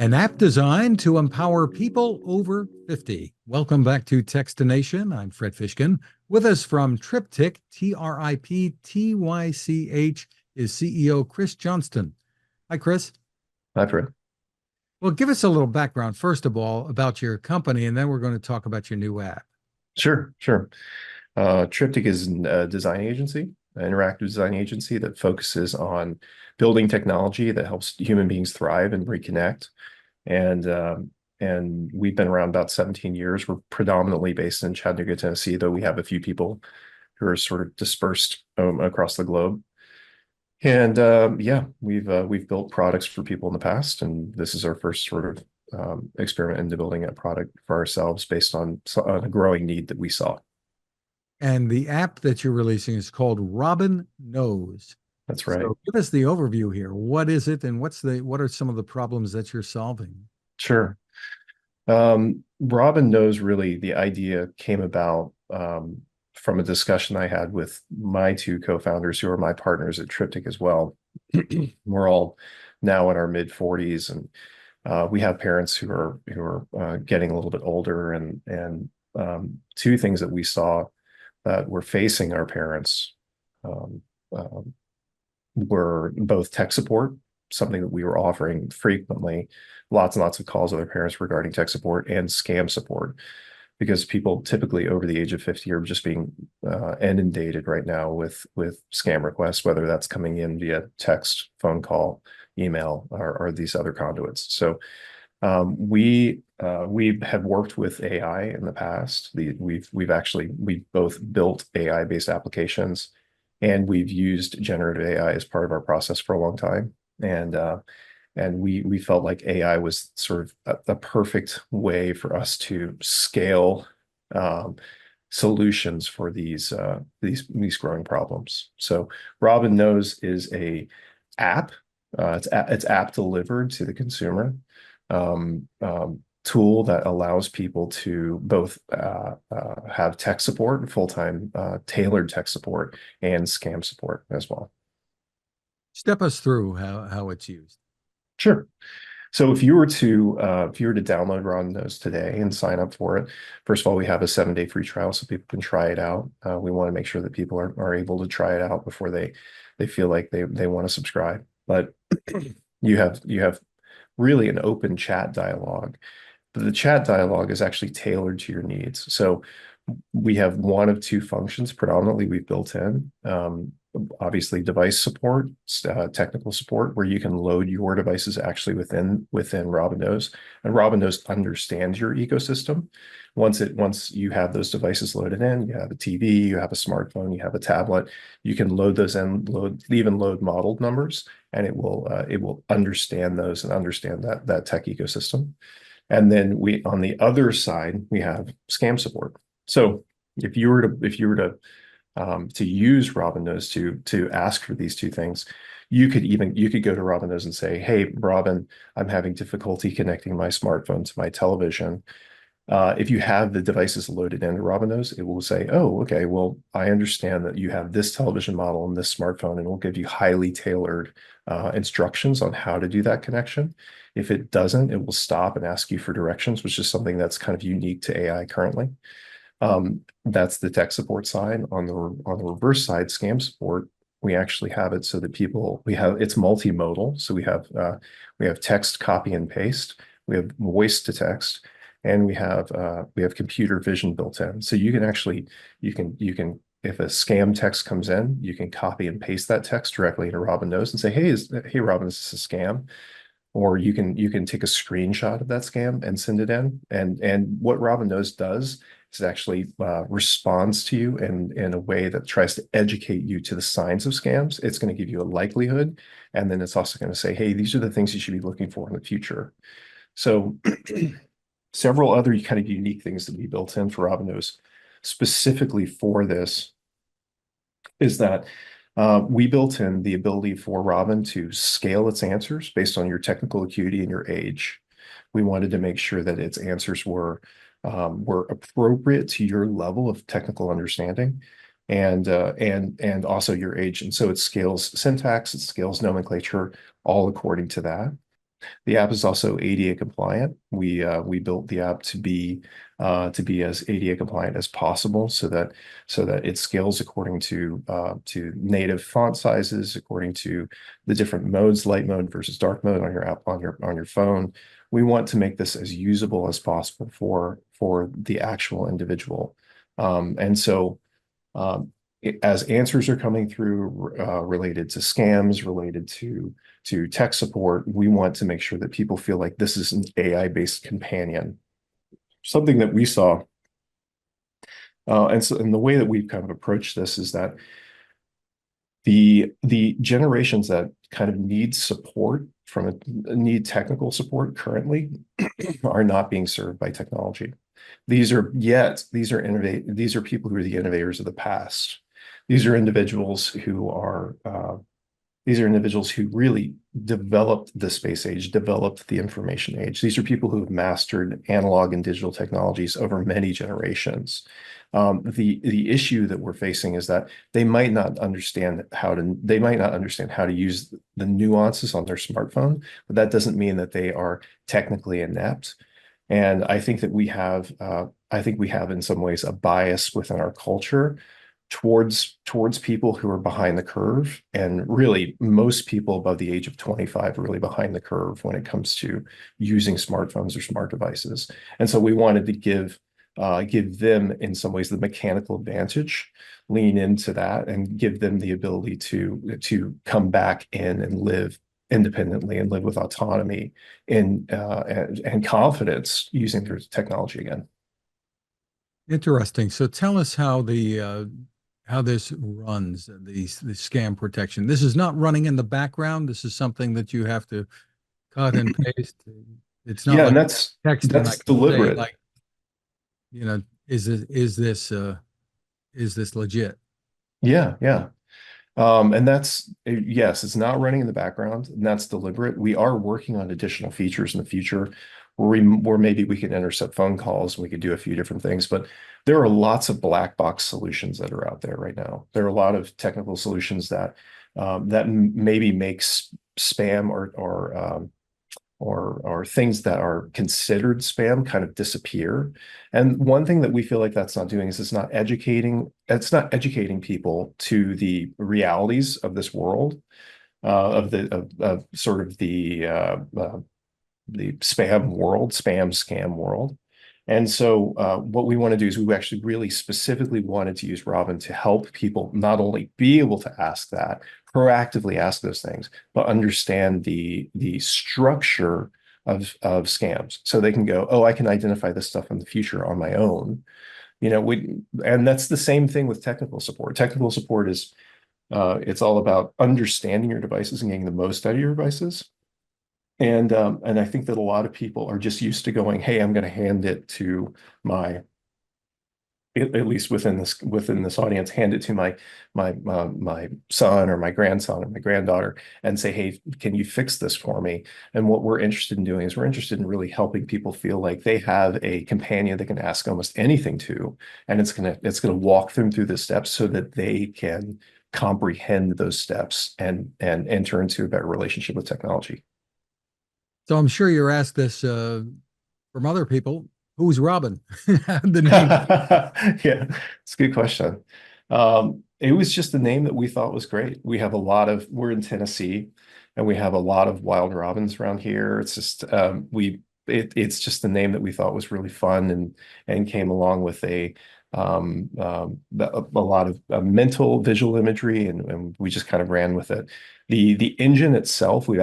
An app designed to empower people over 50. Welcome back to Techstination. I'm Fred Fishkin. With us from Triptych, Triptych, is CEO Chris Johnston. Hi, Chris. Hi, Fred. Well, give us a little background, first of all, about your company, and then we're going to talk about your new app. Sure. Triptych is a design agency, an interactive design agency that focuses on building technology that helps human beings thrive and reconnect. And we've been around about 17 years. We're predominantly based in Chattanooga, Tennessee, though we have a few people who are sort of dispersed across the globe. And yeah, we've built products for people in the past, and this is our first sort of experiment into building a product for ourselves based on a growing need that we saw. And the app that you're releasing is called Robin Knows. That's right. So give us the overview here. What is it, and what are some of the problems that you're solving? Sure. Robin Knows, really, the idea came about from a discussion I had with my two co-founders, who are my partners at Triptych as well. We're all now in our mid 40s, and we have parents who are getting a little bit older, and two things that we saw that were facing our parents were both tech support, something that we were offering frequently, lots and lots of calls with their parents regarding tech support, and scam support, because people typically over the age of 50 are just being inundated right now with scam requests, whether that's coming in via text, phone call, email, or these other conduits. So we have worked with AI in the past. We've both built AI-based applications, and we've used generative AI as part of our process for a long time. And we felt like AI was sort of a perfect way for us to scale solutions for these growing problems. So Robin Knows is a app. It's app delivered to the consumer tool that allows people to both have tech support, full-time tailored tech support, and scam support as well. Step us through how it's used. Sure. So if you were to download Robin Knows today and sign up for it, first of all, we have a 7-day free trial so people can try it out. We want to make sure that people are able to try it out before they feel like they want to subscribe. But you have really an open chat dialogue. But the chat dialogue is actually tailored to your needs. So we have one of two functions predominantly we've built in. Obviously, device support, technical support, where you can load your devices actually within Robin Knows, and Robin Knows understands your ecosystem. Once you have those devices loaded in, you have a TV, you have a smartphone, you have a tablet, you can load those in, even load modeled numbers, and it will understand those and understand that tech ecosystem. And then on the other side, we have scam support. So if you were to use Robin Knows to ask for these two things, you could go to Robin Knows and say, "Hey, Robin, I'm having difficulty connecting my smartphone to my television." If you have the devices loaded into Robin Knows, it will say, "Oh, okay, well, I understand that you have this television model and this smartphone," and it will give you highly tailored instructions on how to do that connection. If it doesn't, it will stop and ask you for directions, which is something that's kind of unique to AI currently. That's the tech support side. On the reverse side, scam support, we actually have it so that it's multimodal. So we have text copy and paste, we have voice to text, and we have computer vision built in. So you can if a scam text comes in, you can copy and paste that text directly into Robin Knows and say, "Hey Robin, is this a scam?" Or you can take a screenshot of that scam and send it in. And what Robin Knows does is actually responds to you in a way that tries to educate you to the signs of scams. It's going to give you a likelihood, and then it's also going to say, "Hey, these are the things you should be looking for in the future." So several other kind of unique things that we built in for Robin Knows specifically for this is that we built in the ability for Robin to scale its answers based on your technical acuity and your age. We wanted to make sure that its answers were appropriate to your level of technical understanding, and also your age. And so it scales syntax, it scales nomenclature, all according to that. The app is also ADA compliant. We built the app to be as ADA compliant as possible, so that it scales according to native font sizes, according to the different modes, light mode versus dark mode on your app on your phone. We want to make this as usable as possible for the actual individual. And so as answers are coming through related to scams, related to tech support, we want to make sure that people feel like this is an AI-based companion. Something that we saw, and the way that we've kind of approached this is that the generations that kind of need support need technical support currently are not being served by technology. These are people who are the innovators of the past. These are individuals who are these are individuals who really developed the space age, developed the information age. These are people who have mastered analog and digital technologies over many generations. The issue that we're facing is that they might not understand how to use the nuances on their smartphone, but that doesn't mean that they are technically inept. And I think we have in some ways a bias within our culture towards people who are behind the curve. And really, most people above the age of 25 are really behind the curve when it comes to using smartphones or smart devices. And so we wanted to give them in some ways the mechanical advantage, lean into that, and give them the ability to come back in and live independently and live with autonomy and confidence using their technology again. Interesting. So tell us how this runs, the scam protection. This is not running in the background. This is something that you have to cut and paste. It's not Yeah, like and text and I that's can say deliberate. like, is this legit? Yeah, yeah. And that's, yes, it's not running in the background, and that's deliberate. We are working on additional features in the future where maybe we can intercept phone calls and we could do a few different things, but there are lots of black box solutions that are out there right now. There are a lot of technical solutions that maybe makes spam or things that are considered spam kind of disappear. And one thing that we feel like that's not doing is it's not educating people to the realities of this world, of sort of the spam world, spam scam world. And so what we want to do is we actually really specifically wanted to use Robin to help people not only be able to ask that, proactively ask those things, but understand the structure of scams. So they can go, oh, I can identify this stuff in the future on my own. And that's the same thing with technical support. Technical support is it's all about understanding your devices and getting the most out of your devices. And I think that a lot of people are just used to going, hey, I'm going to hand it to my, at least within this audience, hand it to my son or my grandson or my granddaughter and say, hey, can you fix this for me? And what we're interested in doing is we're interested in really helping people feel like they have a companion they can ask almost anything to, and it's gonna walk them through the steps so that they can comprehend those steps and enter into a better relationship with technology. So I'm sure you're asked this from other people. Who's Robin? The name. Yeah, it's a good question. It was just a name that we thought was great. We're in Tennessee and we have a lot of wild robins around here. It's just, it's just a name that we thought was really fun and came along with a lot of mental visual imagery and we just kind of ran with it. The engine itself, we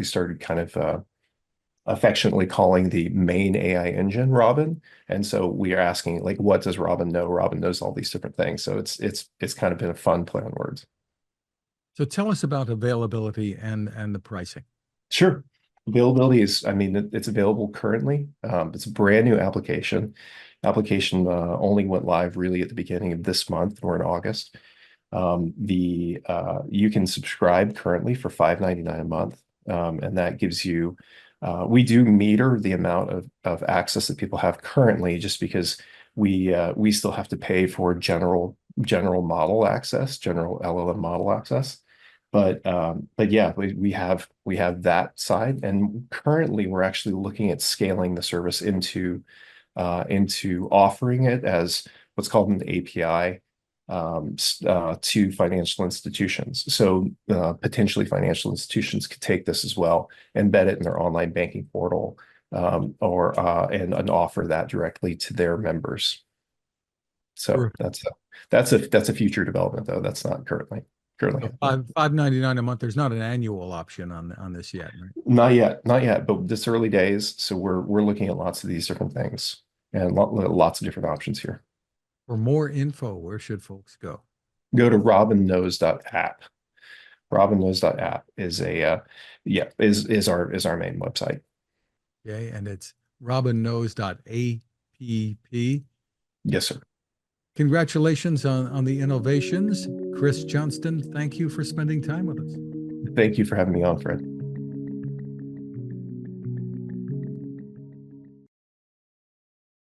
started kind of affectionately calling the main AI engine Robin. And so we are asking, like, what does Robin know? Robin knows all these different things. So it's kind of been a fun play on words. So tell us about availability and the pricing. Sure. Availability is, I mean, it's available currently. It's a brand new application. Application only went live really at the beginning of this month. We're in August. You can subscribe currently for $5.99 a month. And that gives you we do meter the amount of access that people have currently, just because we still have to pay for general model access, general LLM model access. But yeah, we have that side, and currently we're actually looking at scaling the service into offering it as what's called an API to financial institutions. So potentially financial institutions could take this as well, embed it in their online banking portal, or and offer that directly to their members. So Terrific. that's a future development though. That's not currently So happening. $5.99 a month. There's not an annual option on this yet, right? Not yet, but this early days. So we're looking at lots of these different things and lots of different options here. For more info, where should folks go? Go to robinknows.app. Robinknows.app is yeah, is our main website. Okay, and it's robinknows.app. Yes, sir. Congratulations on the innovations. Chris Johnston, thank you for spending time with us. Thank you for having me on, Fred.